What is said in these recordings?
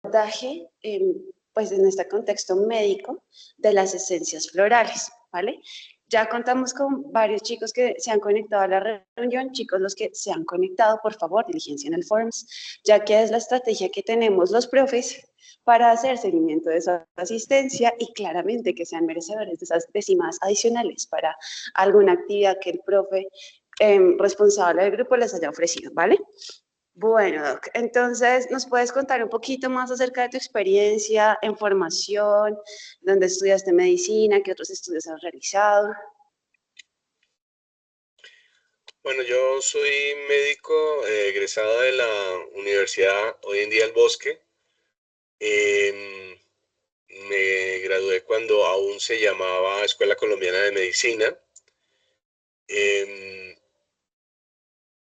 abordaje, pues en este contexto médico, de las esencias florales, ¿vale? Ya contamos con varios chicos que se han conectado a la reunión. Chicos, los que se han conectado, por favor, diligencien el Forms, ya que es la estrategia que tenemos los profes para hacer seguimiento de su asistencia y claramente que sean merecedores de esas décimas adicionales para alguna actividad que el profe responsable del grupo les haya ofrecido, ¿vale? Bueno, Doc, entonces, ¿nos puedes contar un poquito más acerca de tu experiencia en formación, dónde estudiaste medicina, qué otros estudios has realizado? Bueno, yo soy médico egresado de la Universidad, hoy en día El Bosque. Em, Me gradué cuando aún se llamaba Escuela Colombiana de Medicina. Em,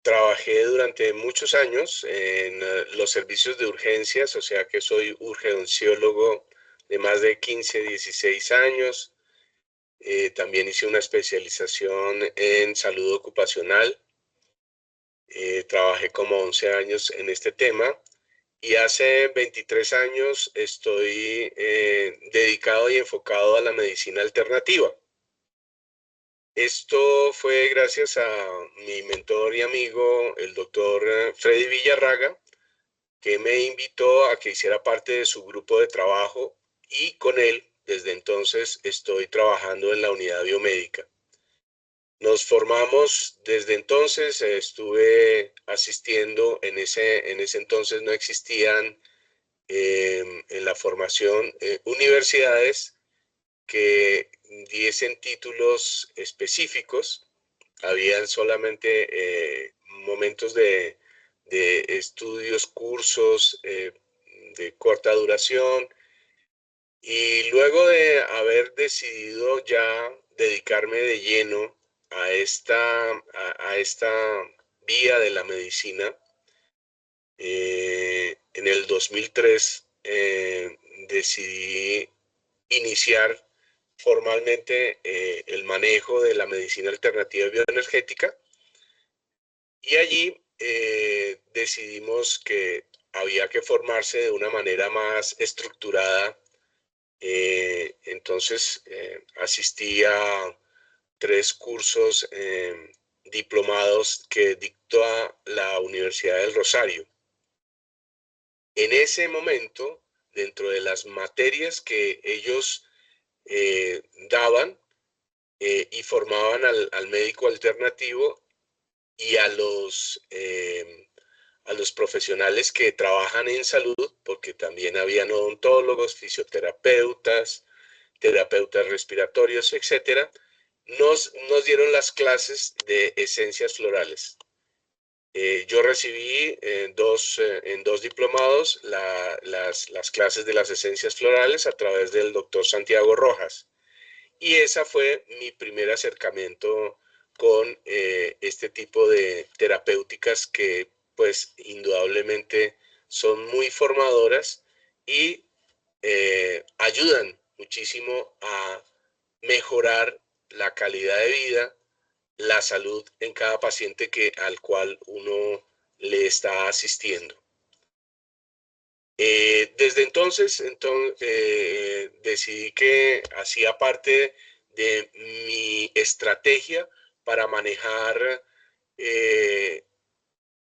Trabajé durante muchos años en los servicios de urgencias, o sea que soy urgenciólogo de más de 15, 16 años. También hice una especialización en salud ocupacional. Trabajé como 11 años en este tema y hace 23 años estoy dedicado y enfocado a la medicina alternativa. Esto fue gracias a mi mentor y amigo, el doctor Freddy Villarraga, que me invitó a que hiciera parte de su grupo de trabajo y con él, desde entonces, estoy trabajando en la unidad biomédica. Nos formamos desde entonces, estuve asistiendo, en ese entonces no existían en la formación universidades que diesen títulos específicos. Habían solamente momentos de estudios, cursos de corta duración. Y luego de haber decidido ya dedicarme de lleno a esta vía de la medicina, en el 2003 decidí iniciar formalmente el manejo de la medicina alternativa bioenergética y allí decidimos que había que formarse de una manera más estructurada. Entonces asistí a 3 cursos diplomados que dictó la Universidad del Rosario. En ese momento, dentro de las materias que ellos daban y formaban al médico alternativo y a los profesionales que trabajan en salud, porque también habían odontólogos, fisioterapeutas, terapeutas respiratorios, etcétera, nos dieron las clases de esencias florales. Yo recibí en dos diplomados las clases de las esencias florales a través del doctor Santiago Rojas. Y esa fue mi primer acercamiento con este tipo de terapéuticas que pues indudablemente son muy formadoras y ayudan muchísimo a mejorar la calidad de vida, la salud en cada paciente al cual uno le está asistiendo. Desde entonces, decidí que hacía parte de mi estrategia para manejar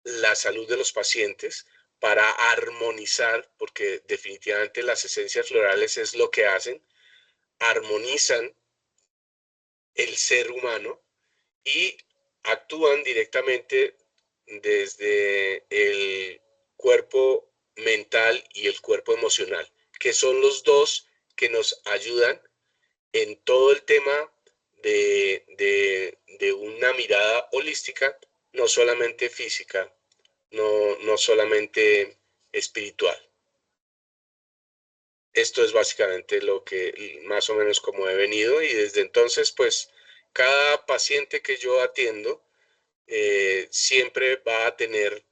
la salud de los pacientes, para armonizar, porque definitivamente las esencias florales es lo que hacen, armonizan el ser humano y actúan directamente desde el cuerpo mental y el cuerpo emocional, que son los dos que nos ayudan en todo el tema de una mirada holística, no solamente física, no solamente espiritual. Esto es básicamente lo que más o menos como he venido y desde entonces pues cada paciente que yo atiendo siempre va a tener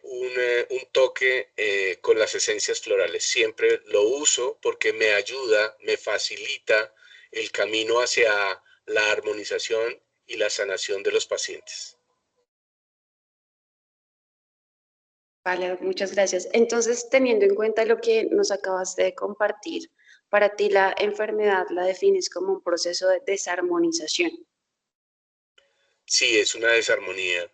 un toque con las esencias florales. Siempre lo uso porque me ayuda, me facilita el camino hacia la armonización y la sanación de los pacientes. Vale, muchas gracias. Entonces, teniendo en cuenta lo que nos acabaste de compartir, para ti la enfermedad la defines como un proceso de desarmonización. Sí, es una desarmonía.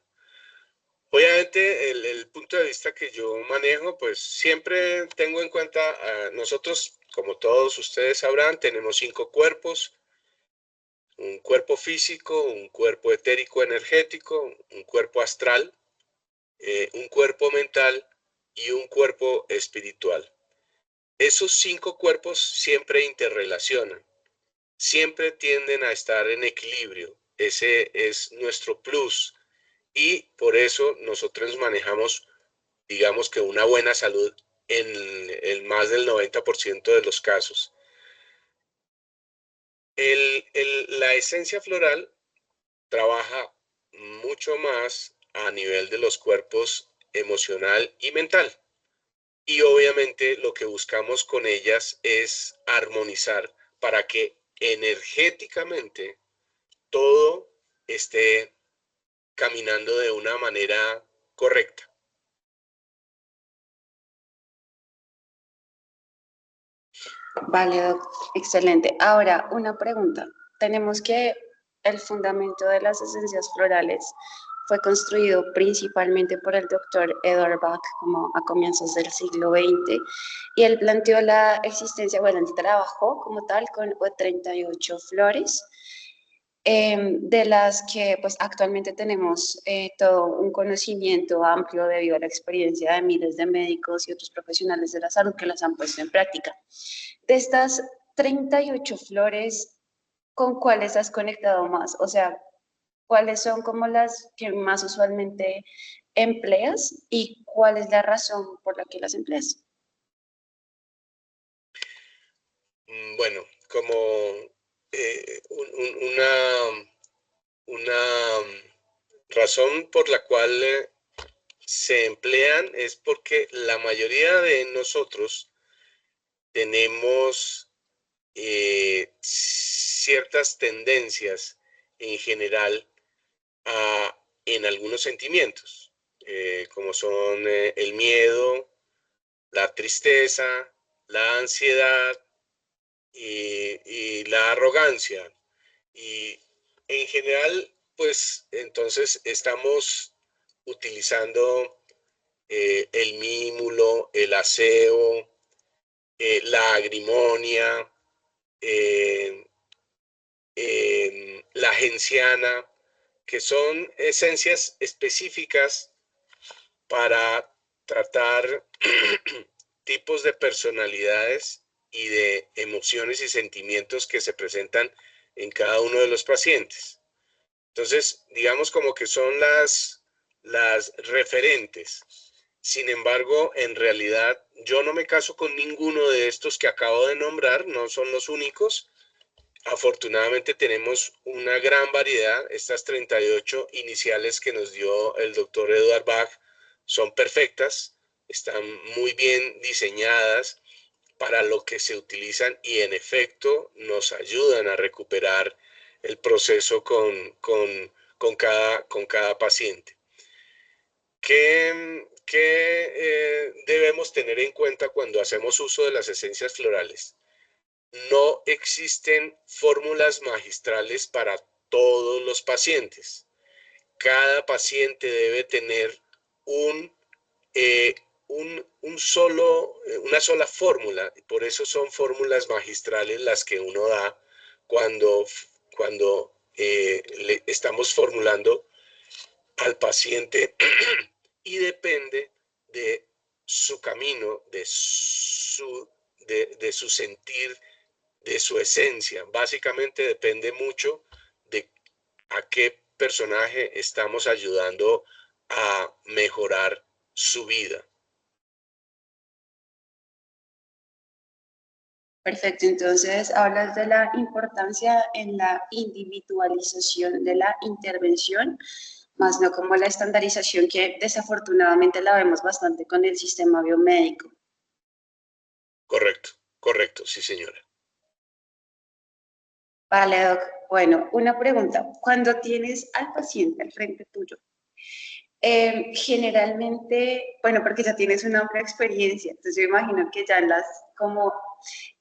Obviamente, el punto de vista que yo manejo, pues siempre tengo en cuenta, nosotros, como todos ustedes sabrán, tenemos 5 cuerpos: un cuerpo físico, un cuerpo etérico energético, un cuerpo astral, un cuerpo mental y un cuerpo espiritual. Esos 5 cuerpos siempre interrelacionan, siempre tienden a estar en equilibrio. Ese es nuestro plus y por eso nosotros manejamos, digamos que una buena salud en más del 90% de los casos. La esencia floral trabaja mucho más a nivel de los cuerpos emocional y mental. Y obviamente lo que buscamos con ellas es armonizar para que energéticamente todo esté caminando de una manera correcta. Vale, excelente. Ahora, una pregunta. Tenemos que el fundamento de las esencias florales fue construido principalmente por el doctor Edward Bach como a comienzos del siglo XX y él planteó la existencia, bueno, él trabajó como tal con 38 flores, de las que pues actualmente tenemos todo un conocimiento amplio debido a la experiencia de miles de médicos y otros profesionales de la salud que las han puesto en práctica. De estas 38 flores, ¿con cuáles has conectado más? O sea, ¿cuáles son como las que más usualmente empleas y cuál es la razón por la que las empleas? Bueno, como una razón por la cual se emplean es porque la mayoría de nosotros tenemos ciertas tendencias en general en algunos sentimientos, como son el miedo, la tristeza, la ansiedad y la arrogancia. Y en general, pues entonces estamos utilizando el mímulo, el aseo, la agrimonia, eh, la genciana, que son esencias específicas para tratar tipos de personalidades y de emociones y sentimientos que se presentan en cada uno de los pacientes. Entonces, digamos como que son las referentes. Sin embargo, en realidad, yo no me caso con ninguno de estos que acabo de nombrar, no son los únicos. Afortunadamente tenemos una gran variedad. Estas 38 iniciales que nos dio el doctor Edward Bach son perfectas, están muy bien diseñadas para lo que se utilizan y en efecto nos ayudan a recuperar el proceso con cada paciente. ¿Qué debemos tener en cuenta cuando hacemos uso de las esencias florales? No existen fórmulas magistrales para todos los pacientes. Cada paciente debe tener un, una sola fórmula. Por eso son fórmulas magistrales las que uno da cuando le estamos formulando al paciente y depende de su camino, de su sentir, de su esencia. Básicamente depende mucho de a qué personaje estamos ayudando a mejorar su vida. Perfecto, entonces hablas de la importancia en la individualización de la intervención, más no como la estandarización que desafortunadamente la vemos bastante con el sistema biomédico. Correcto, correcto, sí señora. Vale, Doc. Bueno, una pregunta. Cuando tienes al paciente al frente tuyo Generalmente, bueno, porque ya tienes una amplia experiencia, entonces yo imagino que ya las como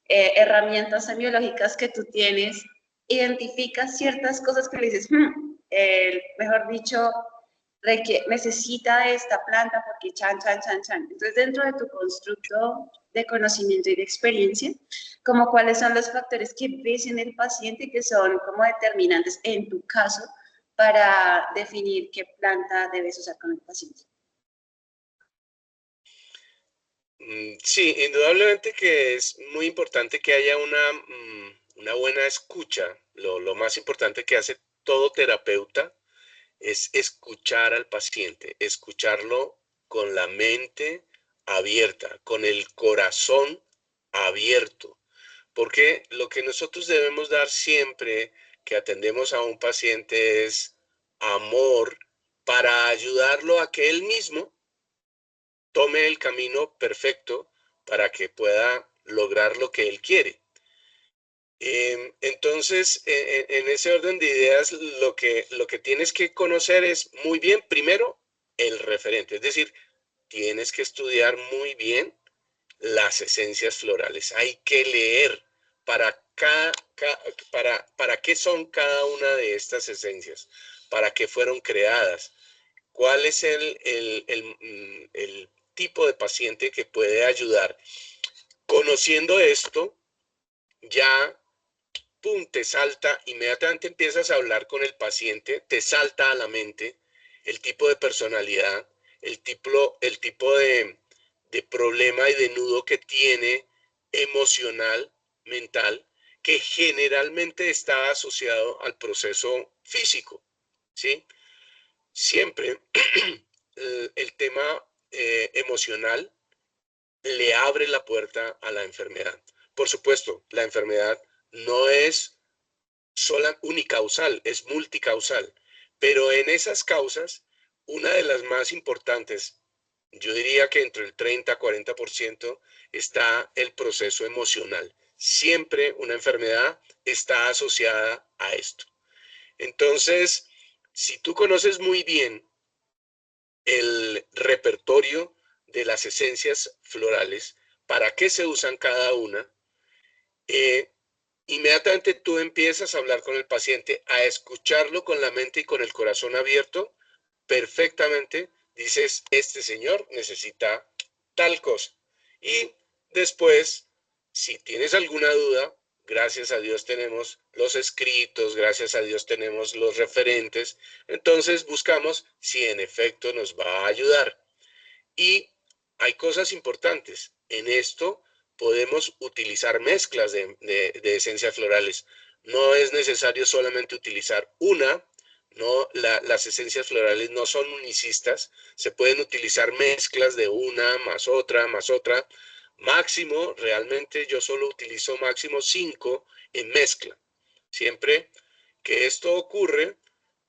herramientas semiológicas que tú tienes, identificas ciertas cosas que le dices, mejor dicho, necesita esta planta porque chan, chan, chan, chan. Entonces, dentro de tu constructo de conocimiento y de experiencia, como cuáles son los factores que ves en el paciente que son como determinantes en tu caso para definir qué planta debes usar con el paciente. Sí, indudablemente que es muy importante que haya una buena escucha. Lo más importante que hace todo terapeuta es escuchar al paciente, escucharlo con la mente abierta, con el corazón abierto. Porque lo que nosotros debemos dar siempre que atendemos a un paciente es amor para ayudarlo a que él mismo tome el camino perfecto para que pueda lograr lo que él quiere. Entonces, en ese orden de ideas, lo que tienes que conocer es muy bien, primero, el referente, es decir, tienes que estudiar muy bien las esencias florales. Hay que leer para, para qué son cada una de estas esencias, para qué fueron creadas, cuál es el tipo de paciente que puede ayudar. Conociendo esto, ya pum, te salta, inmediatamente empiezas a hablar con el paciente, te salta a la mente el tipo de personalidad, el tipo de problema y de nudo que tiene emocional, mental, que generalmente está asociado al proceso físico, ¿sí? Siempre el tema emocional le abre la puerta a la enfermedad. Por supuesto, la enfermedad no es sola unicausal, es multicausal, pero en esas causas, una de las más importantes, yo diría que entre el 30 a 40% está el proceso emocional. Siempre una enfermedad está asociada a esto. Entonces, si tú conoces muy bien el repertorio de las esencias florales, para qué se usan cada una, eh, inmediatamente tú empiezas a hablar con el paciente, a escucharlo con la mente y con el corazón abierto, perfectamente dices, este señor necesita tal cosa. Y después, si tienes alguna duda, gracias a Dios tenemos los escritos, gracias a Dios tenemos los referentes, entonces buscamos si en efecto nos va a ayudar. Y hay cosas importantes. En esto podemos utilizar mezclas de esencias florales. No es necesario solamente utilizar una, no, las esencias florales no son unicistas, se pueden utilizar mezclas de una más otra, más otra. Máximo, realmente yo solo utilizo máximo 5 en mezcla. Siempre que esto ocurre,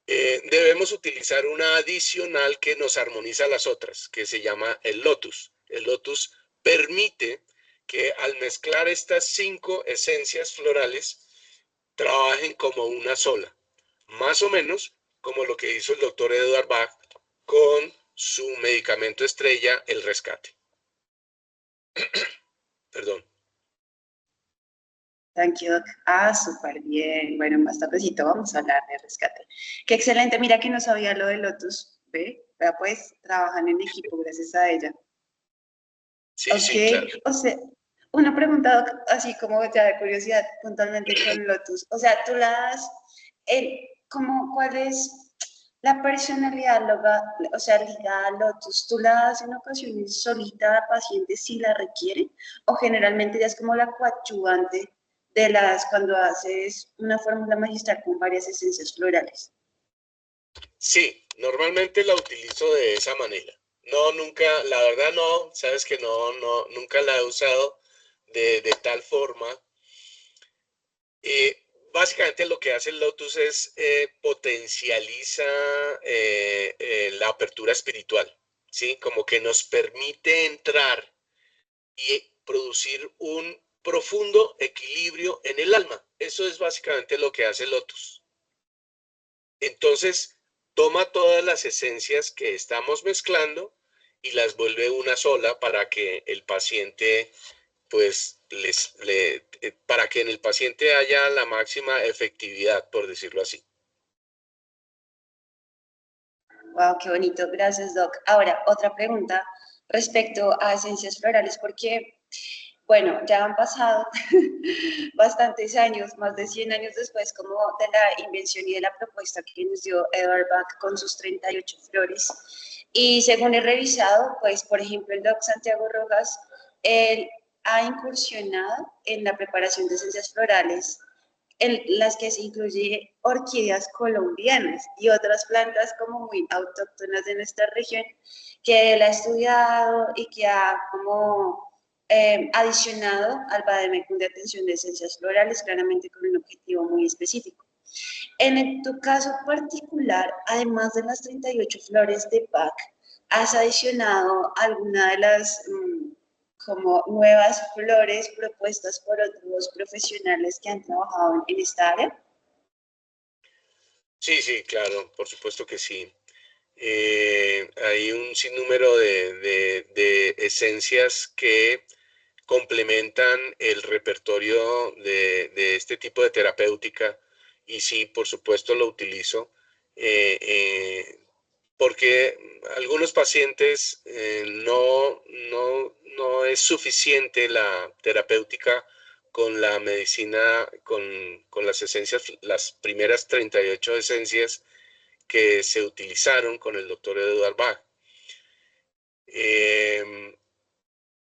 debemos utilizar una adicional que nos armoniza las otras, que se llama el lotus. El lotus permite que al mezclar estas 5 esencias florales trabajen como una sola, más o menos como lo que hizo el doctor Edward Bach con su medicamento estrella, el rescate. Perdón. Thank you, Doc. Ah, súper bien. Bueno, más tardecito vamos a hablar de rescate. Qué excelente. Mira que no sabía lo de Lotus. ¿Ve? Vea, pues trabajan en equipo gracias a ella. Sí, Ok, sí, claro. o sea, una pregunta, Doc, así como ya de curiosidad, puntualmente con Lotus. O sea, tú la das, como, ¿cuál es la personalidad, o sea, ligada a Lotus? ¿Tú la das en ocasiones solita a pacientes si la requieren? ¿O generalmente ya es como la coadyuvante de cuando haces una fórmula magistral con varias esencias florales? Sí, normalmente la utilizo de esa manera. No, nunca, la verdad no, sabes que nunca la he usado de tal forma. Básicamente lo que hace el Lotus es potencializa la apertura espiritual, ¿sí? Como que nos permite entrar y producir un profundo equilibrio en el alma. Eso es básicamente lo que hace el Lotus. Entonces, toma todas las esencias que estamos mezclando y las vuelve una sola para que el paciente, pues, para que en el paciente haya la máxima efectividad, por decirlo así. Wow, qué bonito. Gracias, Doc. Ahora, otra pregunta respecto a esencias florales, porque, bueno, ya han pasado bastantes años, más de 100 años después, como de la invención y de la propuesta que nos dio Edward Bach con sus 38 flores. Y según he revisado, pues, por ejemplo, el Doc Santiago Rojas, él ha incursionado en la preparación de esencias florales en las que se incluye orquídeas colombianas y otras plantas como muy autóctonas de nuestra región, que él ha estudiado y que ha como adicionado al Bademecum de atención de esencias florales, claramente con un objetivo muy específico. En tu caso particular, además de las 38 flores de Bach, ¿has adicionado alguna de las como nuevas flores propuestas por otros profesionales que han trabajado en esta área? Sí, sí, claro, por supuesto que sí. Hay un sinnúmero de esencias que complementan el repertorio de este tipo de terapéutica y sí, por supuesto lo utilizo porque algunos pacientes no es suficiente la terapéutica con la medicina, con las esencias, las primeras 38 esencias que se utilizaron con el doctor Edward Bach.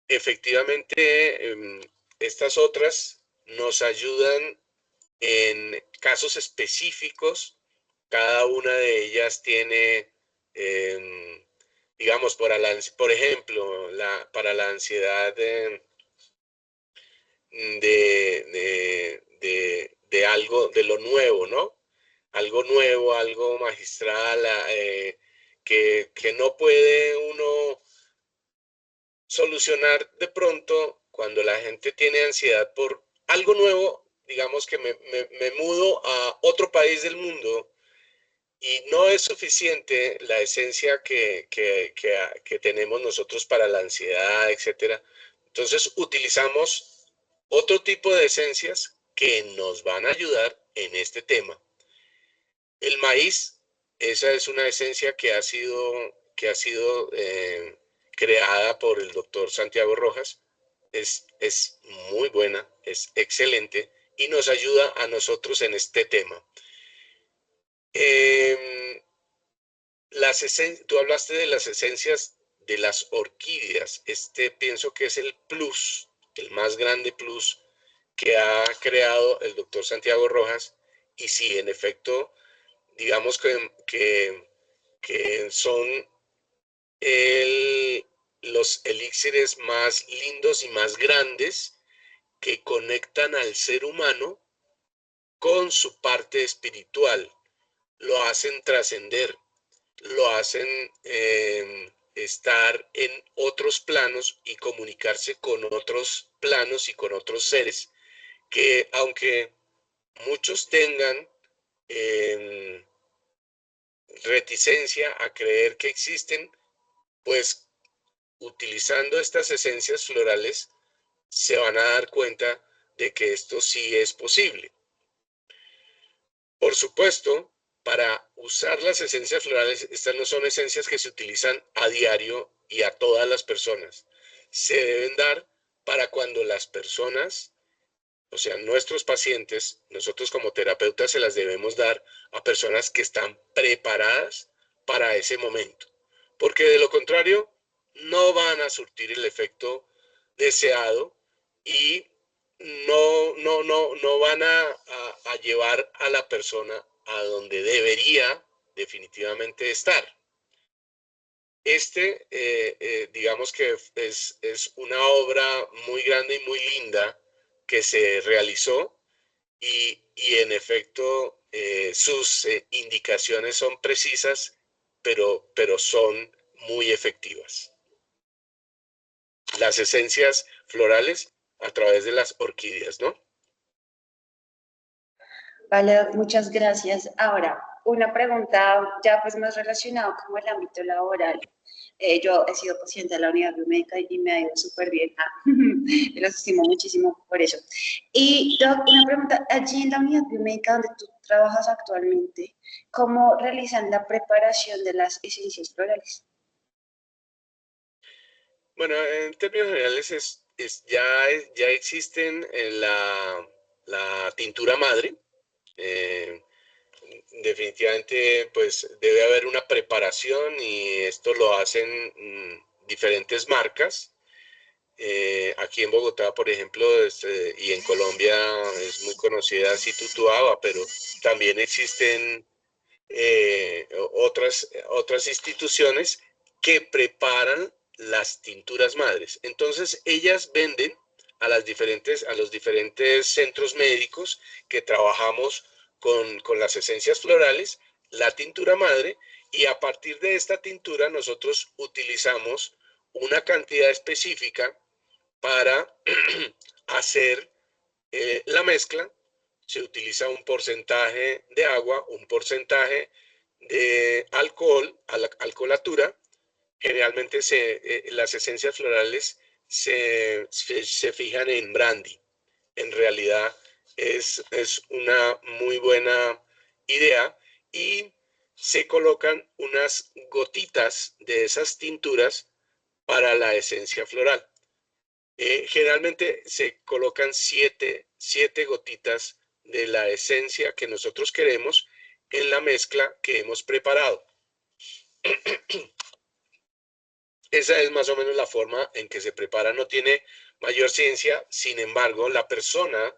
Efectivamente, estas otras nos ayudan en casos específicos. Cada una de ellas tiene, digamos, por ejemplo, para la ansiedad de algo, de lo nuevo, ¿no? Algo nuevo, algo magistral, que no puede uno solucionar de pronto cuando la gente tiene ansiedad por algo nuevo. Digamos que me mudo a otro país del mundo y no es suficiente la esencia que tenemos nosotros para la ansiedad, etcétera. Entonces utilizamos otro tipo de esencias que nos van a ayudar en este tema. El maíz, esa es una esencia que ha sido creada por el doctor Santiago Rojas. Es muy buena, es excelente y nos ayuda a nosotros en este tema. Tú hablaste de las esencias de las orquídeas. Pienso que es el plus, el más grande plus que ha creado el doctor Santiago Rojas. Y sí, en efecto, digamos que son los elixires más lindos y más grandes que conectan al ser humano con su parte espiritual, lo hacen trascender, lo hacen estar en otros planos y comunicarse con otros planos y con otros seres que, aunque muchos tengan eh, reticencia a creer que existen, pues utilizando estas esencias florales se van a dar cuenta de que esto sí es posible. Por supuesto, para usar las esencias florales, estas no son esencias que se utilizan a diario y a todas las personas. Se deben dar para cuando las personas, o sea, nuestros pacientes, nosotros como terapeutas se las debemos dar a personas que están preparadas para ese momento. Porque de lo contrario, no van a surtir el efecto deseado y no van a llevar a la persona a donde debería definitivamente estar. Digamos que es una obra muy grande y muy linda que se realizó y en efecto sus indicaciones son precisas, pero son muy efectivas. Las esencias florales a través de las orquídeas, ¿no? Vale, muchas gracias. Ahora, una pregunta ya pues más relacionada como el ámbito laboral. Yo he sido paciente de la unidad biomédica y me ha ido súper bien. Los estimo muchísimo por eso. Y Doc, una pregunta, allí en la unidad biomédica donde tú trabajas actualmente, ¿cómo realizan la preparación de las esencias florales? Bueno, en términos generales ya existen la tintura madre. eh, Definitivamente, pues debe haber una preparación y esto lo hacen diferentes marcas. Aquí en Bogotá, por ejemplo, y en Colombia es muy conocida Situtuaba, pero también existen otras instituciones que preparan las tinturas madres. Entonces, ellas venden a los diferentes centros médicos que trabajamos con las esencias florales, la tintura madre, y a partir de esta tintura nosotros utilizamos una cantidad específica para hacer la mezcla. Se utiliza un porcentaje de agua, un porcentaje de alcohol, alcoholatura. Generalmente las esencias florales se fijan en brandy. En realidad es una muy buena idea y se colocan unas gotitas de esas tinturas para la esencia floral. Generalmente se colocan siete gotitas de la esencia que nosotros queremos en la mezcla que hemos preparado. Esa es más o menos la forma en que se prepara. No tiene mayor ciencia, sin embargo, la persona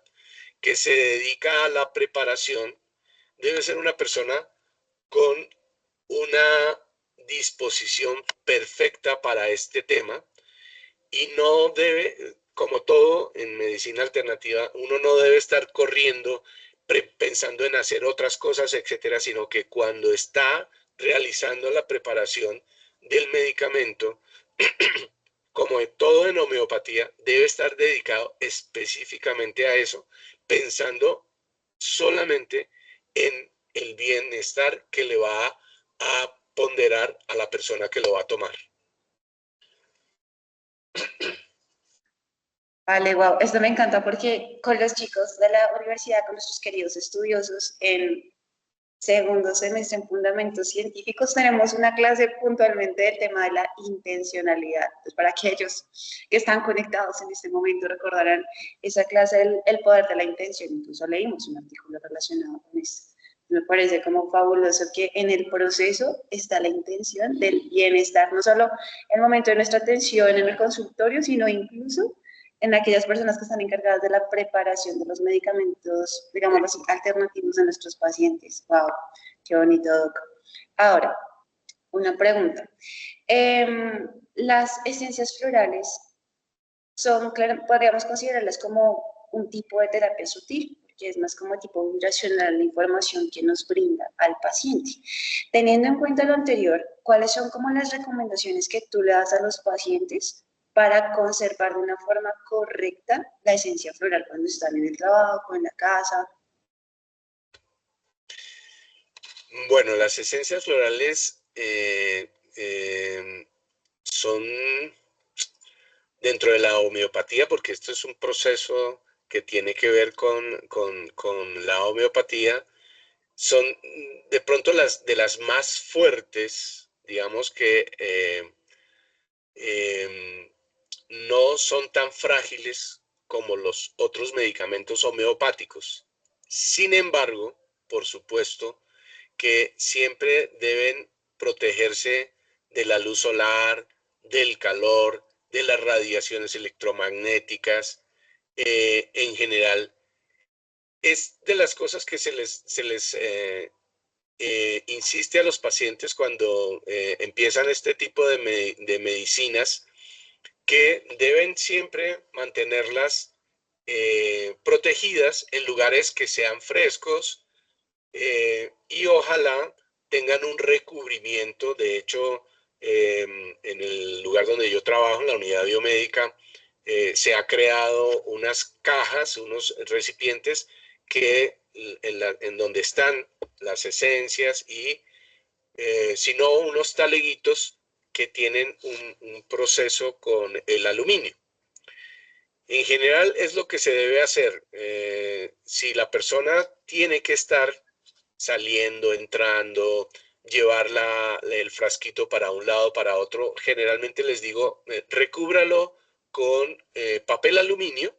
que se dedica a la preparación debe ser una persona con una disposición perfecta para este tema y no debe, como todo en medicina alternativa, uno no debe estar corriendo pensando en hacer otras cosas, etcétera, sino que cuando está realizando la preparación del medicamento, como en todo en homeopatía, debe estar dedicado específicamente a eso, pensando solamente en el bienestar que le va a ponderar a la persona que lo va a tomar. Vale, wow, esto me encanta porque con los chicos de la universidad, con nuestros queridos estudiosos en segundo semestre en Fundamentos Científicos, tenemos una clase puntualmente del tema de la intencionalidad. Pues para aquellos que están conectados en este momento recordarán esa clase, el poder de la intención. Incluso leímos un artículo relacionado con esto. Me parece como fabuloso que en el proceso está la intención del bienestar, no solo en el momento de nuestra atención en el consultorio, sino incluso en aquellas personas que están encargadas de la preparación de los medicamentos, digamos así, alternativos de nuestros pacientes. ¡Wow! ¡Qué bonito, Doc! Ahora, una pregunta. Las esencias florales son, podríamos considerarlas como un tipo de terapia sutil, porque es más como tipo vibracional la información que nos brinda al paciente. Teniendo en cuenta lo anterior, ¿cuáles son como las recomendaciones que tú le das a los pacientes para conservar de una forma correcta la esencia floral cuando están en el trabajo, en la casa? Bueno, las esencias florales son dentro de la homeopatía, porque esto es un proceso que tiene que ver con la homeopatía, son de pronto de las más fuertes, digamos que no son tan frágiles como los otros medicamentos homeopáticos. Sin embargo, por supuesto, que siempre deben protegerse de la luz solar, del calor, de las radiaciones electromagnéticas, en general. Es de las cosas que se les insiste a los pacientes cuando empiezan este tipo de medicinas, que deben siempre mantenerlas protegidas en lugares que sean frescos, y ojalá tengan un recubrimiento. De hecho, en el lugar donde yo trabajo, en la unidad biomédica, se ha creado unas cajas, unos recipientes que en donde están las esencias y sino unos taleguitos que tienen un proceso con el aluminio. En general es lo que se debe hacer. Si la persona tiene que estar saliendo, entrando, llevar el frasquito para un lado, para otro, generalmente les digo, recúbralo con papel aluminio,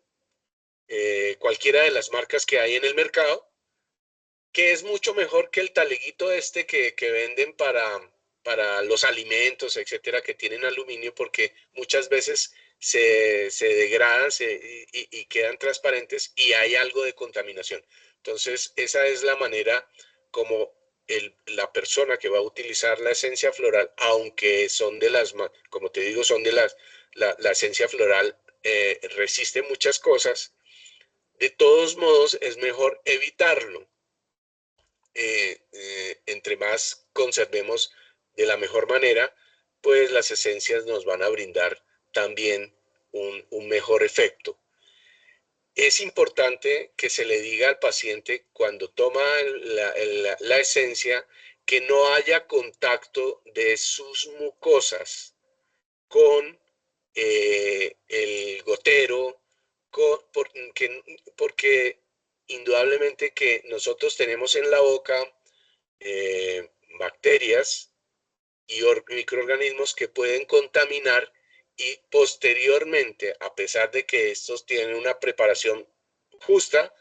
cualquiera de las marcas que hay en el mercado, que es mucho mejor que el taleguito este que venden para los alimentos, etcétera, que tienen aluminio, porque muchas veces se degradan y quedan transparentes y hay algo de contaminación. Entonces, esa es la manera como la persona que va a utilizar la esencia floral, aunque son de las, como te digo, son de la esencia floral resiste muchas cosas, de todos modos es mejor evitarlo. Entre más conservemos de la mejor manera, pues las esencias nos van a brindar también un mejor efecto. Es importante que se le diga al paciente cuando toma la esencia que no haya contacto de sus mucosas con el gotero, porque indudablemente que nosotros tenemos en la boca bacterias y microorganismos que pueden contaminar y posteriormente, a pesar de que estos tienen una preparación justa,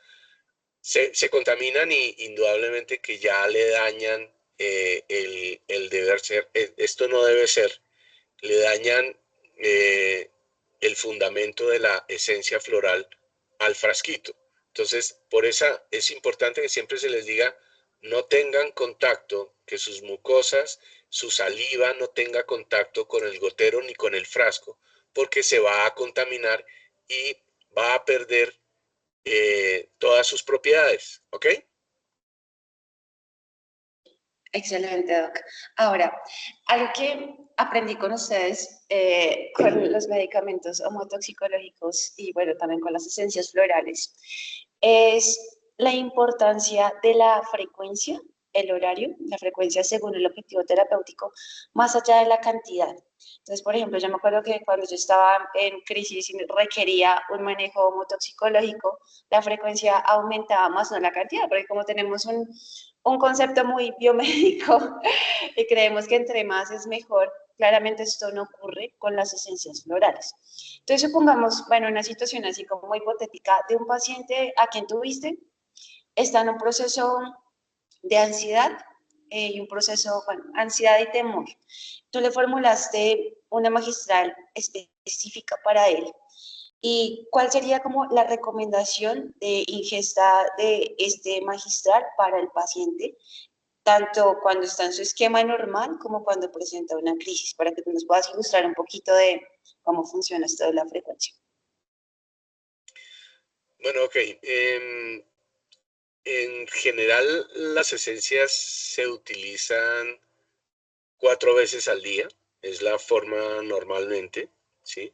se contaminan y indudablemente que ya le dañan el deber ser. Esto no debe ser. Le dañan el fundamento de la esencia floral al frasquito. Entonces, por esa es importante que siempre se les diga no tengan contacto, que sus mucosas, su saliva no tenga contacto con el gotero ni con el frasco, porque se va a contaminar y va a perder todas sus propiedades, ¿ok? Excelente, Doc. Ahora, algo que aprendí con ustedes, con los medicamentos homotoxicológicos y bueno, también con las esencias florales, es la importancia de la frecuencia, el horario, la frecuencia según el objetivo terapéutico, más allá de la cantidad. Entonces, por ejemplo, yo me acuerdo que cuando yo estaba en crisis y requería un manejo homotoxicológico, la frecuencia aumentaba más, no la cantidad, porque como tenemos un concepto muy biomédico y creemos que entre más es mejor, claramente esto no ocurre con las esencias florales. Entonces, supongamos, bueno, una situación así como hipotética de un paciente a quien tuviste, está en un proceso de ansiedad y un proceso, bueno, ansiedad y temor. Tú le formulaste una magistral específica para él. ¿Y cuál sería como la recomendación de ingesta de este magistral para el paciente, tanto cuando está en su esquema normal como cuando presenta una crisis, para que tú nos puedas ilustrar un poquito de cómo funciona esto de la frecuencia? Bueno, ok. En general, las esencias se utilizan 4 veces al día, es la forma normalmente, ¿sí?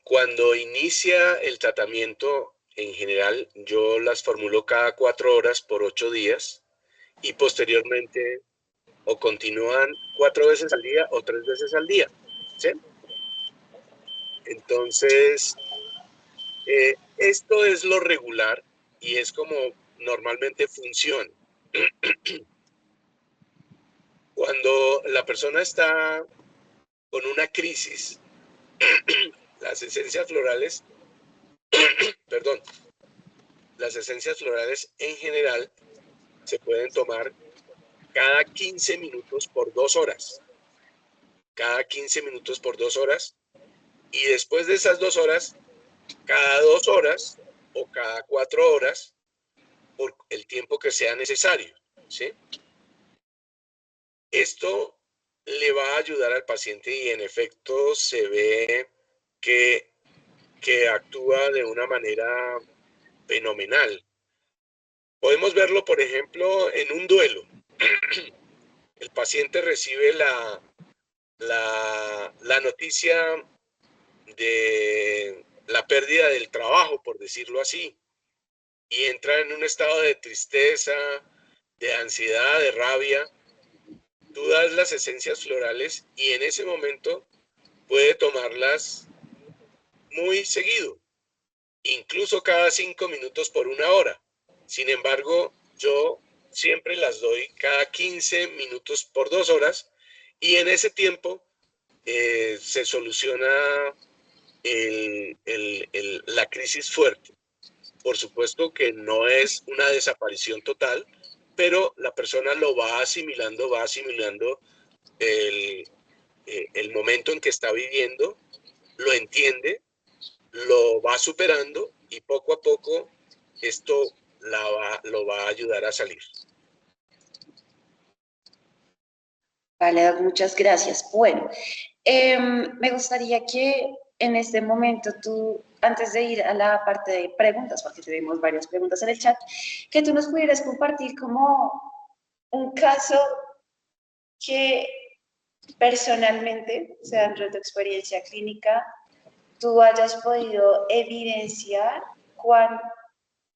Cuando inicia el tratamiento, en general, yo las formulo cada 4 horas por 8 días y posteriormente o continúan 4 veces al día o 3 veces al día, ¿sí? Entonces, esto es lo regular y es como normalmente funciona. Cuando la persona está con una crisis, las esencias florales, perdón, las esencias florales en general se pueden tomar cada 15 minutos por 2 horas. Cada 15 minutos por 2 horas. Y después de esas 2 horas, cada 2 horas o cada 4 horas, por el tiempo que sea necesario, ¿sí? Esto le va a ayudar al paciente y en efecto se ve que actúa de una manera fenomenal. Podemos verlo, por ejemplo, en un duelo. El paciente recibe la noticia de la pérdida del trabajo, por decirlo así, y entra en un estado de tristeza, de ansiedad, de rabia, tú das las esencias florales y en ese momento puede tomarlas muy seguido, incluso cada 5 minutos por 1 hora. Sin embargo, yo siempre las doy cada 15 minutos por 2 horas y en ese tiempo se soluciona la crisis fuerte. Por supuesto que no es una desaparición total, pero la persona lo va asimilando el, el momento en que está viviendo, lo entiende, lo va superando y poco a poco esto lo va a ayudar a salir. Vale, Doc, muchas gracias. Bueno, me gustaría que en este momento tú, antes de ir a la parte de preguntas, porque tenemos varias preguntas en el chat, que tú nos pudieras compartir como un caso que personalmente, o sea, dentro de tu experiencia clínica, tú hayas podido evidenciar cuán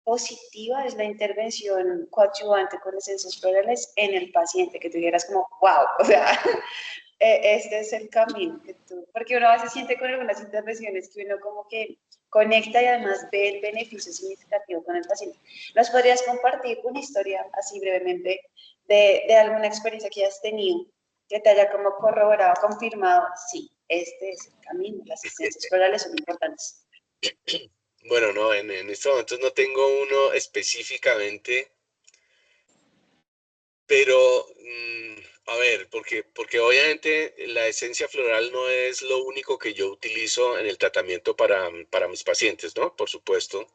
positiva es la intervención coadyuvante con esencias florales en el paciente, que tú dijeras como, wow, o sea, este es el camino que tú, porque uno a veces siente con algunas intervenciones que uno como que conecta y además ve el beneficio significativo con el paciente. ¿Nos podrías compartir una historia así brevemente de alguna experiencia que hayas tenido que te haya como corroborado, confirmado, sí, este es el camino, las esencias florales son importantes? Bueno, no, en estos momentos no tengo uno específicamente, pero a ver, porque obviamente la esencia floral no es lo único que yo utilizo en el tratamiento para mis pacientes, ¿no? Por supuesto.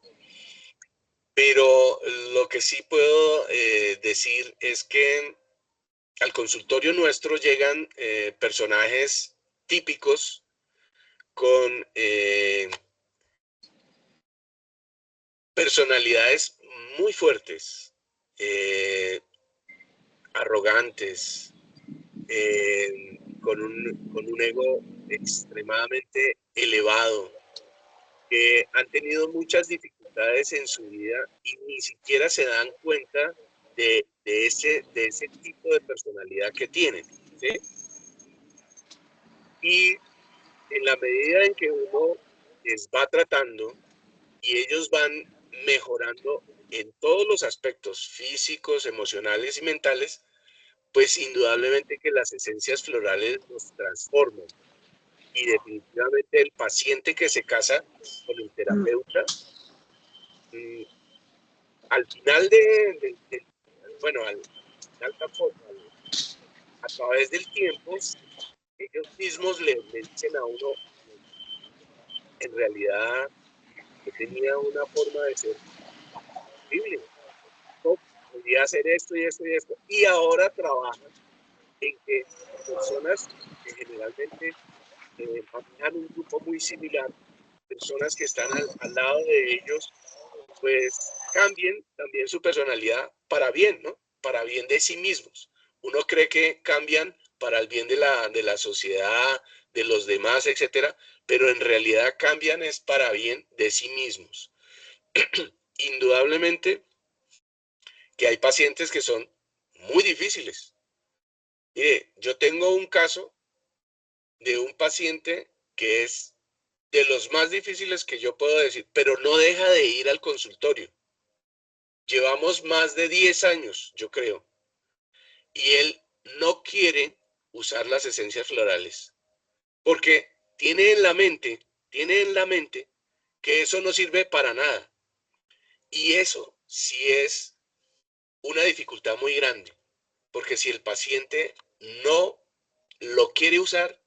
Pero lo que sí puedo decir es que al consultorio nuestro llegan personajes típicos con personalidades muy fuertes, eh, arrogantes, con un ego extremadamente elevado, que han tenido muchas dificultades en su vida y ni siquiera se dan cuenta de ese tipo de personalidad que tienen, ¿sí? Y en la medida en que uno les va tratando y ellos van mejorando en todos los aspectos físicos, emocionales y mentales, pues indudablemente que las esencias florales los transforman. Y definitivamente el paciente que se casa con el terapeuta, al final bueno, al final tampoco, a través del tiempo, ellos mismos le dicen a uno, en realidad, yo tenía una forma de ser horrible, no podía hacer esto y esto y esto, y ahora trabajan en que personas que generalmente manejan un grupo muy similar, personas que están al lado de ellos, pues cambien también su personalidad para bien, ¿no? Para bien de sí mismos. Uno cree que cambian para el bien de la sociedad, de los demás, etcétera, pero en realidad cambian es para bien de sí mismos. Indudablemente que hay pacientes que son muy difíciles. Mire, yo tengo un caso de un paciente que es de los más difíciles que yo puedo decir, pero no deja de ir al consultorio. Llevamos más de 10 años, yo creo, y él no quiere usar las esencias florales porque tiene en la mente que eso no sirve para nada. Y eso sí es una dificultad muy grande, porque si el paciente no lo quiere usar,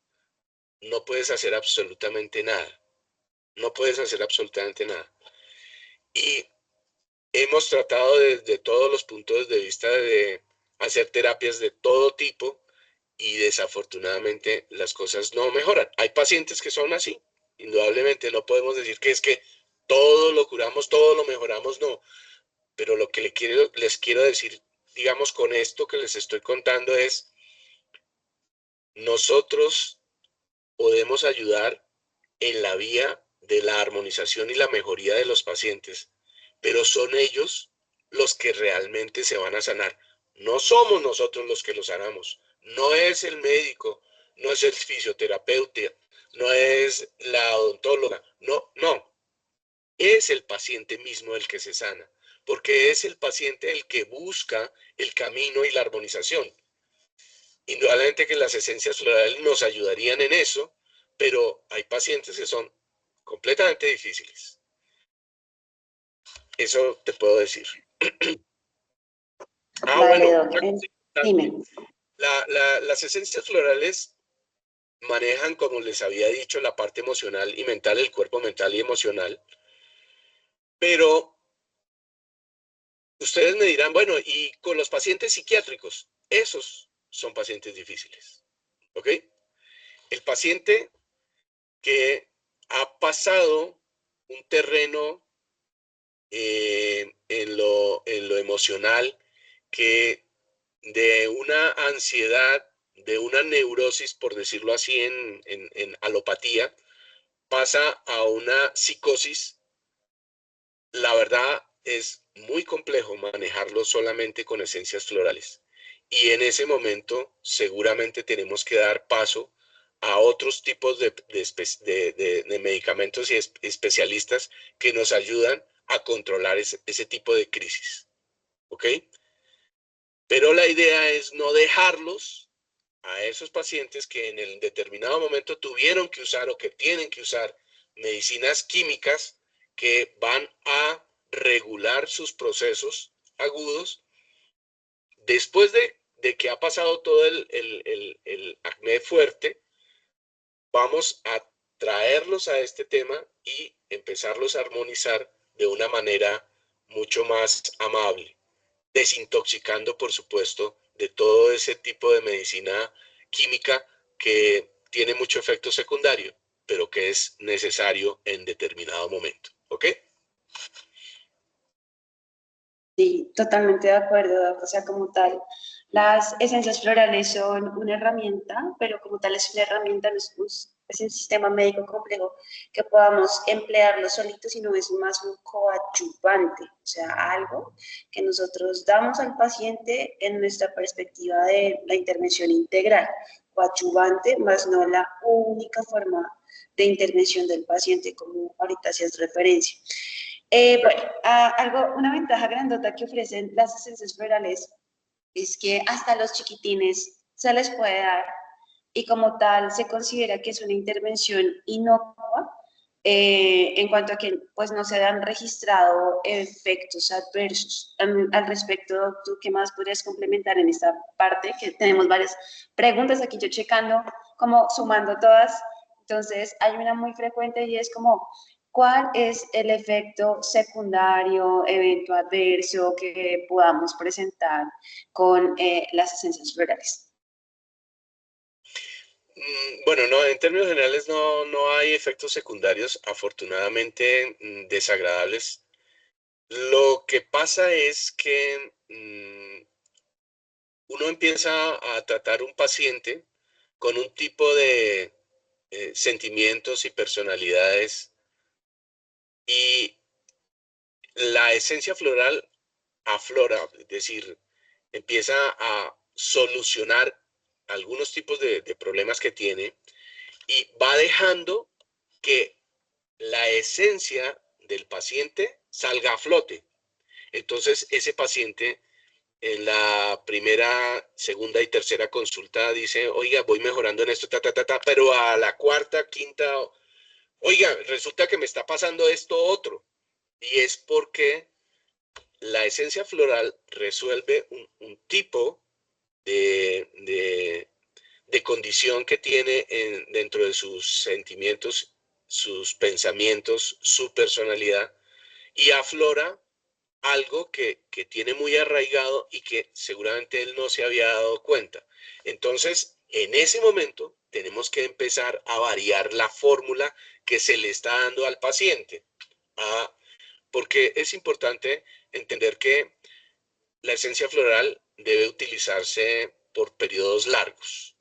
no puedes hacer absolutamente nada. No puedes hacer absolutamente nada. Y hemos tratado desde todos los puntos de vista de hacer terapias de todo tipo y desafortunadamente las cosas no mejoran. Hay pacientes que son así, indudablemente no podemos decir que es que todo lo curamos, todo lo mejoramos, no. Pero lo que les quiero decir, digamos, con esto que les estoy contando es, nosotros podemos ayudar en la vía de la armonización y la mejoría de los pacientes, pero son ellos los que realmente se van a sanar. No somos nosotros los que los sanamos, no es el médico, no es el fisioterapeuta, no es la odontóloga, no, no, es el paciente mismo el que se sana, porque es el paciente el que busca el camino y la armonización. Indudablemente que las esencias florales nos ayudarían en eso, pero hay pacientes que son completamente difíciles. Eso te puedo decir. Vale, Bueno, Doc. otra cosa Dime. importante. Las esencias florales manejan, como les había dicho, la parte emocional y mental, el cuerpo mental y emocional, pero ustedes me dirán, bueno, y con los pacientes psiquiátricos, esos son pacientes difíciles, ¿ok? El paciente que ha pasado un terreno en lo emocional, que de una ansiedad, de una neurosis, por decirlo así, en alopatía, pasa a una psicosis, la verdad es muy complejo manejarlo solamente con esencias florales. Y en ese momento seguramente tenemos que dar paso a otros tipos de medicamentos y especialistas que nos ayudan a controlar ese tipo de crisis. ¿Ok? Pero la idea es no dejarlos a esos pacientes que en el determinado momento tuvieron que usar o que tienen que usar medicinas químicas que van a regular sus procesos agudos después de que ha pasado todo el acné fuerte. Vamos a traerlos a este tema y empezarlos a armonizar de una manera mucho más amable, desintoxicando, por supuesto, de todo ese tipo de medicina química que tiene mucho efecto secundario, pero que es necesario en determinado momento. ¿Ok? Sí, totalmente de acuerdo, Doc. O sea, como tal, las esencias florales son una herramienta, pero como tal es una herramienta, no es un sistema médico complejo que podamos emplearlo solito, sino es más un coadyuvante, o sea, algo que nosotros damos al paciente en nuestra perspectiva de la intervención integral, coadyuvante, más no la única forma de intervención del paciente, como ahorita hacías referencia. Bueno, una ventaja grandota que ofrecen las esencias florales es que hasta los chiquitines se les puede dar y como tal se considera que es una intervención inocua en cuanto a que pues no se han registrado efectos adversos. Al respecto, ¿tú qué más podrías complementar en esta parte? Que tenemos varias preguntas aquí yo checando, como sumando todas. Entonces, hay una muy frecuente y es como, ¿cuál es el efecto secundario, evento adverso que podamos presentar con las esencias florales? Bueno, no, en términos generales no hay efectos secundarios, afortunadamente desagradables. Lo que pasa es que uno empieza a tratar un paciente con un tipo de sentimientos y personalidades, y la esencia floral aflora, es decir, empieza a solucionar algunos tipos de problemas que tiene y va dejando que la esencia del paciente salga a flote. Entonces, ese paciente en la primera, segunda y tercera consulta dice, oiga, voy mejorando en esto, pero a la cuarta, quinta, oiga, resulta que me está pasando esto otro. Y es porque la esencia floral resuelve un tipo de condición que tiene dentro de sus sentimientos, sus pensamientos, su personalidad, y aflora algo que tiene muy arraigado y que seguramente él no se había dado cuenta. Entonces, en ese momento, tenemos que empezar a variar la fórmula que se le está dando al paciente. Ah, porque es importante entender que la esencia floral debe utilizarse por periodos largos.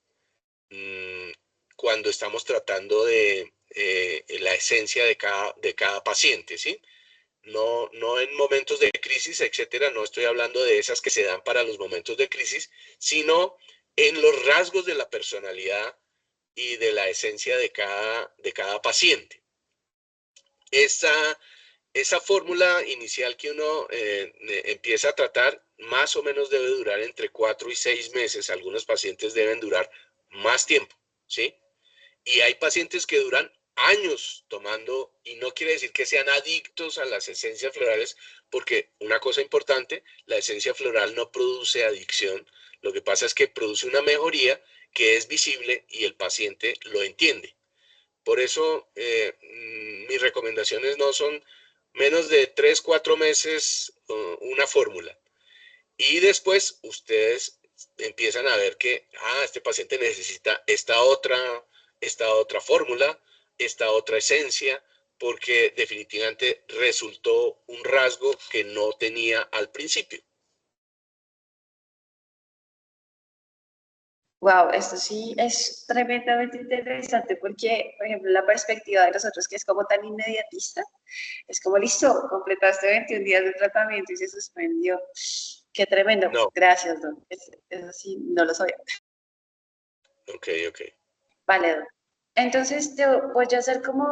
Cuando estamos tratando de la esencia de cada paciente, ¿sí? no en momentos de crisis, etcétera, no estoy hablando de esas que se dan para los momentos de crisis, sino en los rasgos de la personalidad y de la esencia de cada paciente. Esa fórmula inicial que uno empieza a tratar más o menos debe durar entre 4 y 6 meses. Algunos pacientes deben durar más tiempo, ¿sí? Y hay pacientes que duran años tomando, y no quiere decir que sean adictos a las esencias florales, porque una cosa importante, la esencia floral no produce adicción. Lo que pasa es que produce una mejoría que es visible y el paciente lo entiende. Por eso mis recomendaciones no son menos de 3, 4 meses una fórmula. Y después ustedes empiezan a ver que, este paciente necesita esta otra fórmula, esta otra esencia, porque definitivamente resultó un rasgo que no tenía al principio. Wow, esto sí es tremendamente interesante porque, por ejemplo, la perspectiva de nosotros que es como tan inmediatista, es como listo, completaste 21 días de tratamiento y se suspendió. Qué tremendo. No, Gracias, Don. Eso sí, no lo sabía. ok, ok. Vale, Don. Entonces, te voy a hacer como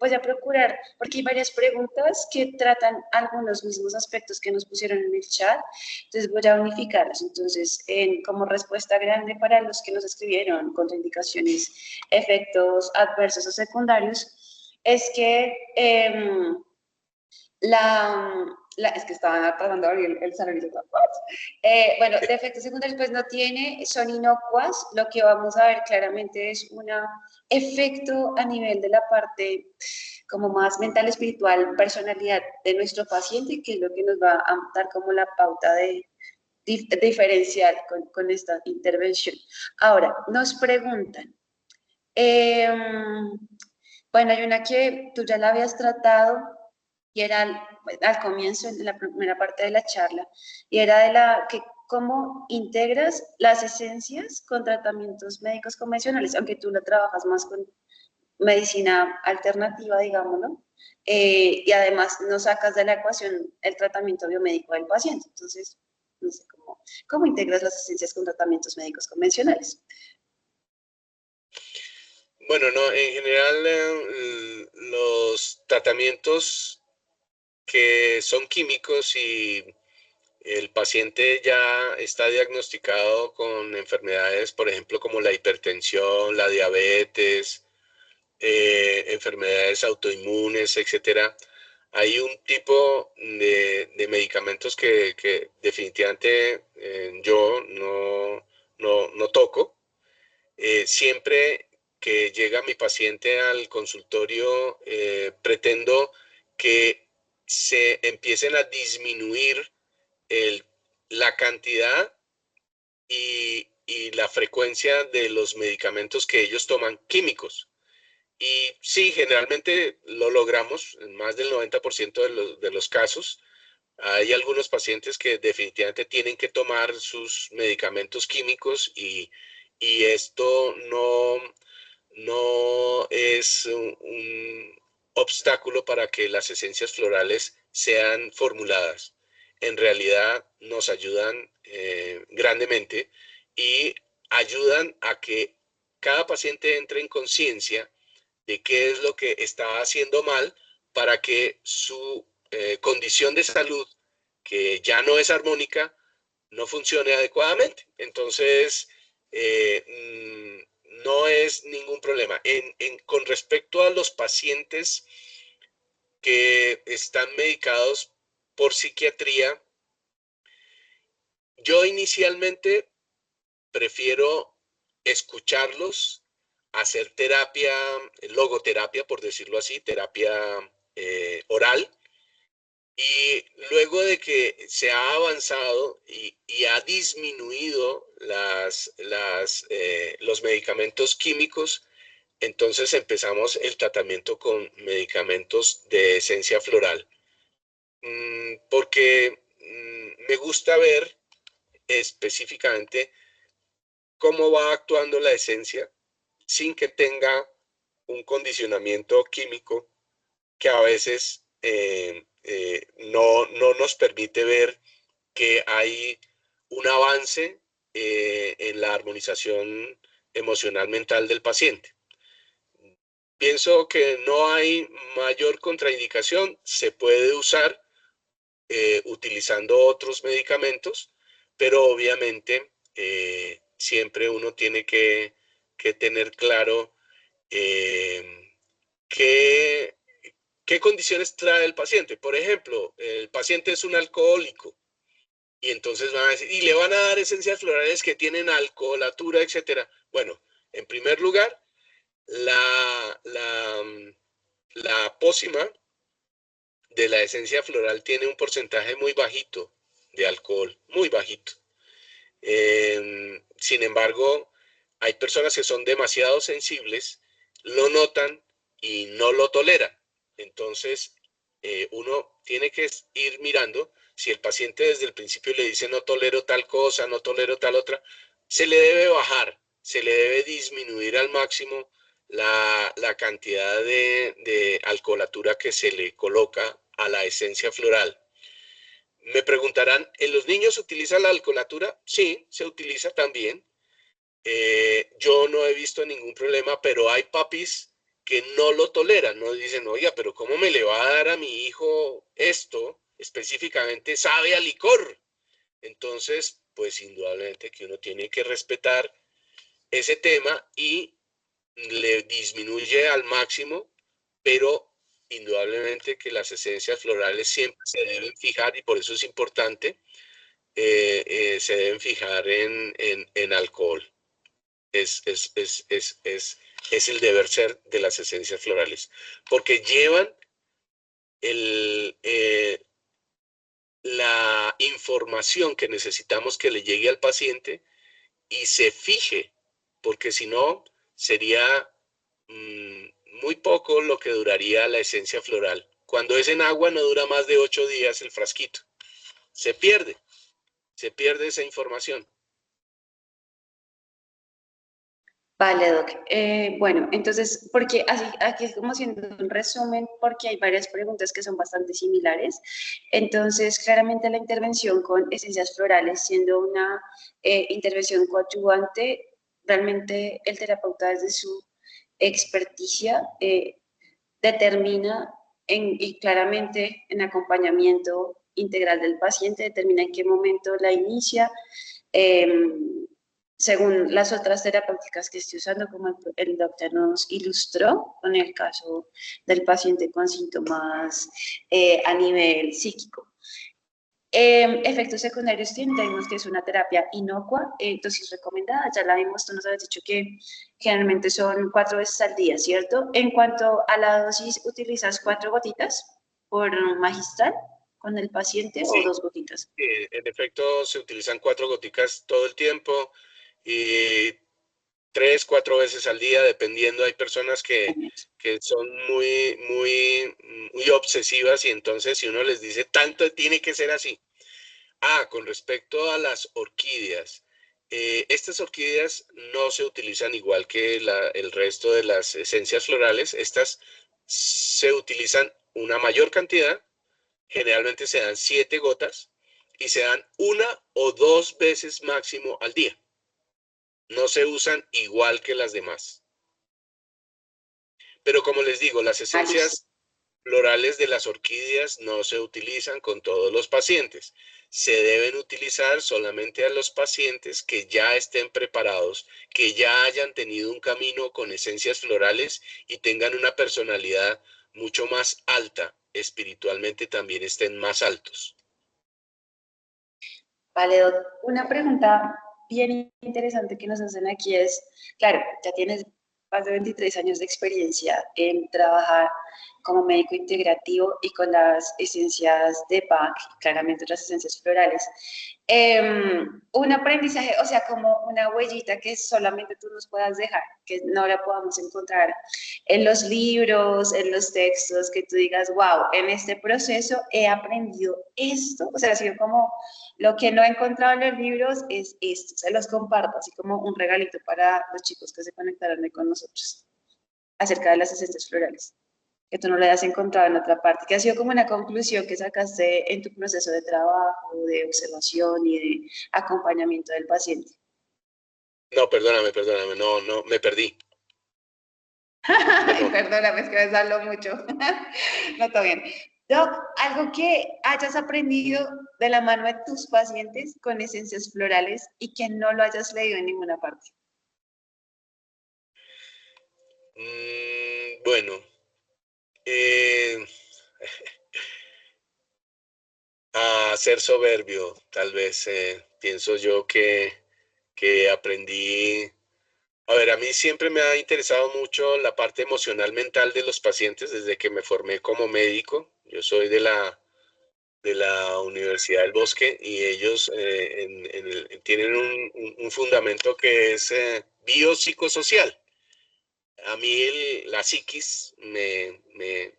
voy a procurar, porque hay varias preguntas que tratan algunos mismos aspectos que nos pusieron en el chat, entonces voy a unificarlos. Entonces, como respuesta grande para los que nos escribieron, contraindicaciones, efectos adversos o secundarios, es que es que estaba tratando de abrir el salón y yo estaba, "What?". Bueno, de efectos secundarios pues no tiene, son inocuas, lo que vamos a ver claramente es un efecto a nivel de la parte como más mental, espiritual, personalidad de nuestro paciente, que es lo que nos va a dar como la pauta de diferencial con esta intervención. Ahora, nos preguntan, eh, bueno, hay una que tú ya la habías tratado y era al comienzo de la primera parte de la charla, y era de la que cómo integras las esencias con tratamientos médicos convencionales, aunque tú la trabajas más con medicina alternativa, digámoslo, y además no sacas de la ecuación el tratamiento biomédico del paciente. Entonces, no sé cómo integras las esencias con tratamientos médicos convencionales. Bueno, no, en general los tratamientos que son químicos y el paciente ya está diagnosticado con enfermedades, por ejemplo, como la hipertensión, la diabetes, enfermedades autoinmunes, etcétera. Hay un tipo de medicamentos que definitivamente yo no toco. Siempre que llega mi paciente al consultorio, pretendo que se empiecen a disminuir el, la cantidad y la frecuencia de los medicamentos que ellos toman químicos. Y sí, generalmente lo logramos en más del 90% de los casos. Hay algunos pacientes que definitivamente tienen que tomar sus medicamentos químicos y esto no es un obstáculo para que las esencias florales sean formuladas. En realidad nos ayudan grandemente y ayudan a que cada paciente entre en conciencia de qué es lo que está haciendo mal para que su condición de salud, que ya no es armónica, no funcione adecuadamente. Entonces, no es ningún problema. Con respecto a los pacientes que están medicados por psiquiatría, yo inicialmente prefiero escucharlos, hacer terapia, logoterapia, por decirlo así, terapia oral. Y luego de que se ha avanzado y ha disminuido los medicamentos químicos, entonces empezamos el tratamiento con medicamentos de esencia floral. Porque me gusta ver específicamente cómo va actuando la esencia sin que tenga un condicionamiento químico que a veces no nos permite ver que hay un avance en la armonización emocional mental del paciente. Pienso que no hay mayor contraindicación, se puede usar utilizando otros medicamentos, pero obviamente siempre uno tiene que tener claro qué condiciones trae el paciente. Por ejemplo, el paciente es un alcohólico y entonces van a decir, y le van a dar esencias florales que tienen alcoholatura, etcétera. Bueno, en primer lugar, la pócima de la esencia floral tiene un porcentaje muy bajito de alcohol, muy bajito. Sin embargo, hay personas que son demasiado sensibles, lo notan y no lo toleran. Entonces, uno tiene que ir mirando si el paciente desde el principio le dice no tolero tal cosa, no tolero tal otra, se le debe bajar, se le debe disminuir al máximo la cantidad de alcoholatura que se le coloca a la esencia floral. Me preguntarán, ¿en los niños se utiliza la alcoholatura? Sí, se utiliza también. Yo no he visto ningún problema, pero hay papis que no lo toleran, no dicen, oiga, pero ¿cómo me le va a dar a mi hijo esto? Específicamente sabe a licor. Entonces, pues indudablemente que uno tiene que respetar ese tema y le disminuye al máximo, pero indudablemente que las esencias florales siempre se deben fijar y por eso es importante, se deben fijar en alcohol. Es el deber ser de las esencias florales, porque llevan la información que necesitamos que le llegue al paciente y se fije, porque si no, sería muy poco lo que duraría la esencia floral. Cuando es en agua no dura más de 8 días el frasquito. Se pierde esa información. Vale, Doc. Bueno, entonces, porque así, aquí es como haciendo un resumen, porque hay varias preguntas que son bastante similares. Entonces, claramente la intervención con esencias florales, siendo una intervención coadyuvante, realmente el terapeuta desde su experticia determina y claramente en acompañamiento integral del paciente, determina en qué momento la inicia. Eh, según las otras terapéuticas que estoy usando, como el doctor nos ilustró con el caso del paciente con síntomas a nivel psíquico. Efectos secundarios tienen, vimos que es una terapia inocua, dosis recomendada, ya la vimos, tú nos habías dicho que generalmente son 4 veces al día, ¿cierto? En cuanto a la dosis, ¿utilizas 4 gotitas por magistral con el paciente Sí, o 2 gotitas? en efecto se utilizan 4 goticas todo el tiempo y 3, 4 veces al día, dependiendo. Hay personas que son muy obsesivas y entonces si uno les dice tanto tiene que ser así. Con respecto a las orquídeas, estas orquídeas no se utilizan igual que el resto de las esencias florales. Estas se utilizan una mayor cantidad, generalmente se dan 7 gotas y se dan 1 o 2 veces máximo al día. No se usan igual que las demás. Pero como les digo, las esencias florales de las orquídeas no se utilizan con todos los pacientes. Se deben utilizar solamente a los pacientes que ya estén preparados, que ya hayan tenido un camino con esencias florales y tengan una personalidad mucho más alta, espiritualmente también estén más altos. Vale, una pregunta bien interesante que nos hacen aquí es, claro, ya tienes más de 23 años de experiencia en trabajar como médico integrativo y con las esencias de PAC, claramente las esencias florales. Un aprendizaje, o sea, como una huellita que solamente tú nos puedas dejar, que no la podamos encontrar en los libros, en los textos, que tú digas, wow, en este proceso he aprendido esto, o sea, ha sido como lo que no he encontrado en los libros es esto, se los comparto, así como un regalito para los chicos que se conectaron hoy con nosotros acerca de las esencias florales. que tú no lo hayas encontrado en otra parte, que ha sido como una conclusión que sacaste en tu proceso de trabajo, de observación y de acompañamiento del paciente. No, perdóname, no, me perdí. Ay, Perdón. perdóname, es que me hablo mucho. No, todo bien. Doc, algo que hayas aprendido de la mano de tus pacientes con esencias florales y que no lo hayas leído en ninguna parte. Bueno, eh, a ser soberbio, tal vez pienso yo que aprendí. A ver, a mí siempre me ha interesado mucho la parte emocional mental de los pacientes desde que me formé como médico. Yo soy de la Universidad del Bosque y ellos tienen un fundamento que es biopsicosocial. A mí la psiquis me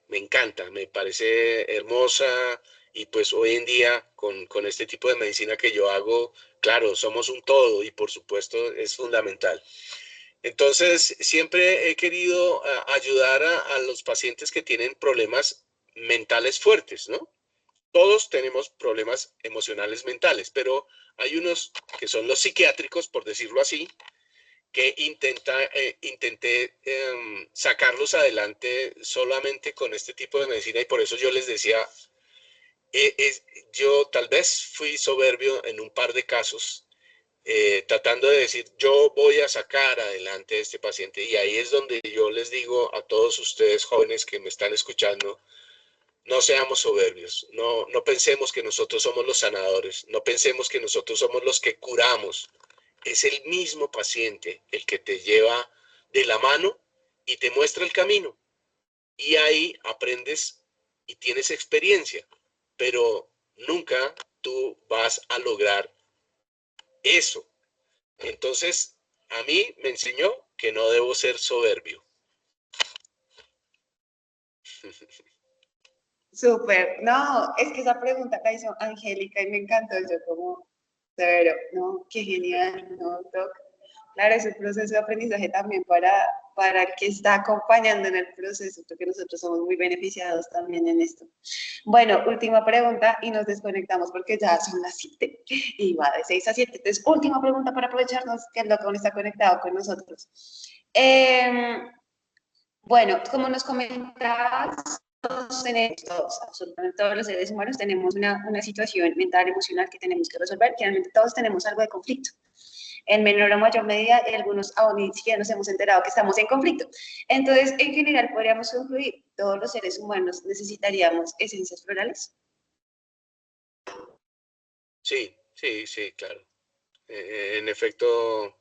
encanta, me parece hermosa y pues hoy en día con este tipo de medicina que yo hago, claro, somos un todo y por supuesto es fundamental. Entonces, siempre he querido ayudar a los pacientes que tienen problemas mentales fuertes, ¿no? Todos tenemos problemas emocionales mentales, pero hay unos que son los psiquiátricos, por decirlo así, que intenté sacarlos adelante solamente con este tipo de medicina y por eso yo les decía, yo tal vez fui soberbio en un par de casos, tratando de decir, yo voy a sacar adelante a este paciente y ahí es donde yo les digo a todos ustedes jóvenes que me están escuchando, no seamos soberbios, no pensemos que nosotros somos los sanadores, no pensemos que nosotros somos los que curamos. Es el mismo paciente el que te lleva de la mano y te muestra el camino. Y ahí aprendes y tienes experiencia, pero nunca tú vas a lograr eso. Entonces, a mí me enseñó que no debo ser soberbio. Súper, no, es que esa pregunta la hizo Angélica y me encantó, yo como, pero, no, qué genial, no, Doc. Claro, es un proceso de aprendizaje también para el que está acompañando en el proceso, porque nosotros somos muy beneficiados también en esto. Bueno, última pregunta y nos desconectamos porque ya son las 7 y va de 6 a 7. Entonces, última pregunta para aprovecharnos que el doctor está conectado con nosotros. Eh, bueno, como nos comentabas, todos tenemos, todos, absolutamente todos los seres humanos tenemos una situación mental, emocional que tenemos que resolver, que realmente todos tenemos algo de conflicto. En menor o mayor medida, y algunos aún ni siquiera nos hemos enterado que estamos en conflicto. Entonces, en general, podríamos concluir, todos los seres humanos necesitaríamos esencias florales. Sí, claro. En efecto,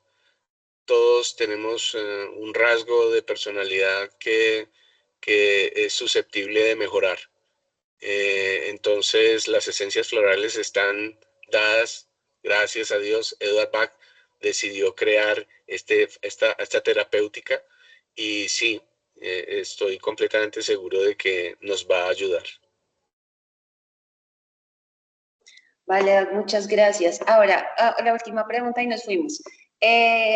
todos tenemos un rasgo de personalidad que es susceptible de mejorar. Entonces, las esencias florales están dadas, gracias a Dios. Edward Bach decidió crear esta terapéutica y sí, estoy completamente seguro de que nos va a ayudar. Vale, muchas gracias. Ahora, la última pregunta y nos fuimos.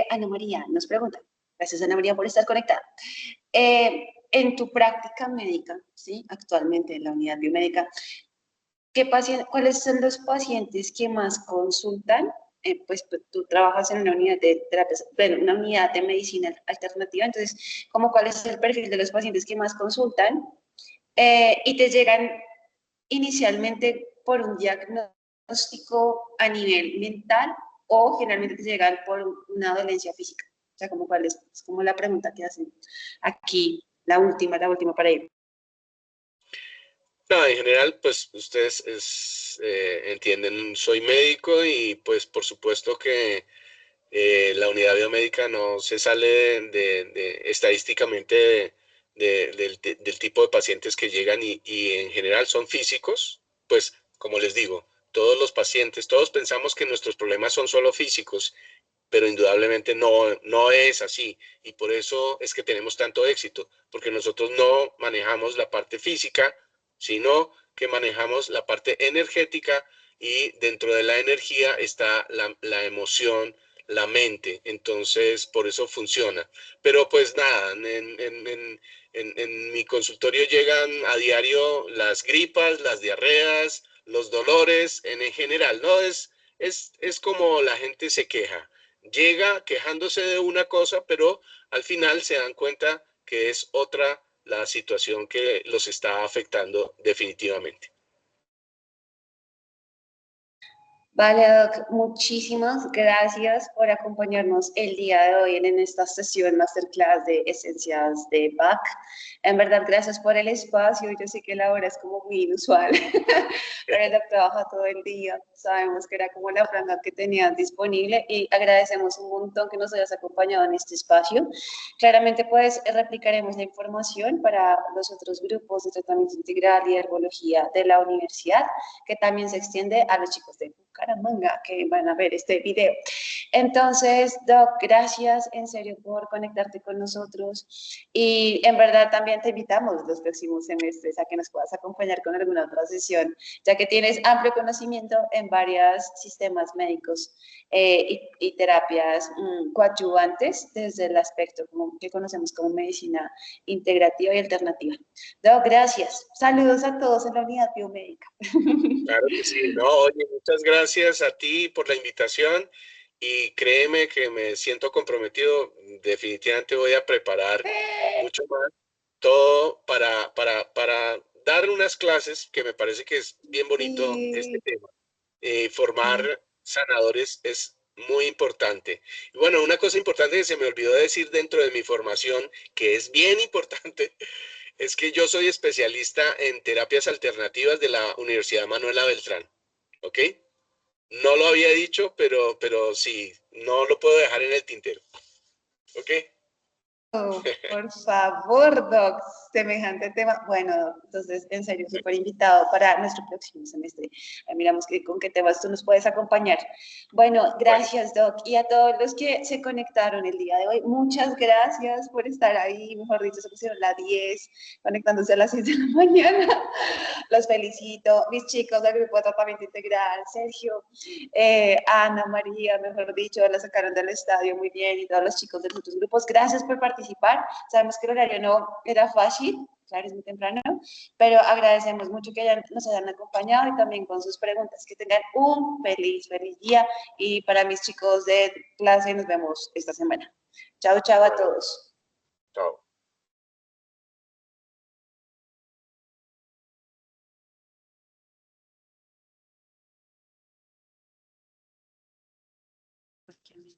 Ana María nos pregunta, gracias Ana María por estar conectada. En tu práctica médica, ¿sí? Actualmente en la unidad biomédica, ¿cuáles son los pacientes que más consultan? Pues tú trabajas en una unidad de terapia, bueno, una unidad de medicina alternativa, entonces, ¿cuál es el perfil de los pacientes que más consultan? Y te llegan inicialmente por un diagnóstico a nivel mental o generalmente te llegan por una dolencia física. O sea, cuál es como la pregunta que hacen aquí, la última para ir. No, en general, pues ustedes entienden, soy médico y pues por supuesto que la unidad biomédica no se sale estadísticamente del tipo de pacientes que llegan y en general son físicos, pues como les digo, todos los pacientes, todos pensamos que nuestros problemas son solo físicos, pero indudablemente no es así y por eso es que tenemos tanto éxito, porque nosotros no manejamos la parte física, sino que manejamos la parte energética y dentro de la energía está la emoción, la mente, entonces por eso funciona. Pero pues nada, En mi consultorio llegan a diario las gripas, las diarreas, los dolores en general, ¿no? Es como la gente se queja. Llega quejándose de una cosa, pero al final se dan cuenta que es otra la situación que los está afectando definitivamente. Vale, Doc, muchísimas gracias por acompañarnos el día de hoy en esta sesión masterclass de Esencias de BAC. En verdad, gracias por el espacio. Yo sé que la hora es como muy inusual, pero el Doc trabaja todo el día. Sabemos que era como la franja que tenías disponible y agradecemos un montón que nos hayas acompañado en este espacio. Claramente, pues, replicaremos la información para los otros grupos de tratamiento integral y herbología de la universidad, que también se extiende a los chicos de Bucaramanga que van a ver este video. Entonces, Doc, gracias en serio por conectarte con nosotros y en verdad también te invitamos los próximos semestres a que nos puedas acompañar con alguna otra sesión, ya que tienes amplio conocimiento en varios sistemas médicos y terapias coadyuvantes desde el aspecto que conocemos como medicina integrativa y alternativa. Doc, gracias. Saludos a todos en la unidad biomédica. Claro que sí, no, oye, muchas gracias a ti por la invitación y créeme que me siento comprometido, definitivamente voy a preparar mucho más todo para dar unas clases que me parece que es bien bonito este Sí. tema. Formar sanadores es muy importante. Y bueno, una cosa importante que se me olvidó decir dentro de mi formación, que es bien importante, es que yo soy especialista en terapias alternativas de la Universidad Manuela Beltrán, ¿ok? No lo había dicho, pero sí, no lo puedo dejar en el tintero, ¿ok? Oh, por favor, Doc, semejante tema. Bueno, Doc, entonces, en serio, súper invitado para nuestro próximo semestre. Ahí miramos con qué temas tú nos puedes acompañar. Bueno, Bueno, gracias, Doc. Y a todos los que se conectaron el día de hoy, muchas gracias por estar ahí. Mejor dicho, se pusieron las 10, conectándose a las 6 de la mañana. Los felicito. Mis chicos del grupo de tratamiento integral, Sergio, Ana, María, mejor dicho, la sacaron del estadio muy bien y todos los chicos de los otros grupos. Gracias por participar. Sabemos que el horario no era fácil, claro, es muy temprano, pero agradecemos mucho que nos hayan acompañado y también con sus preguntas. Que tengan un feliz, feliz día y para mis chicos de clase nos vemos esta semana. Chao, chao a bueno, todos. chao. Okay.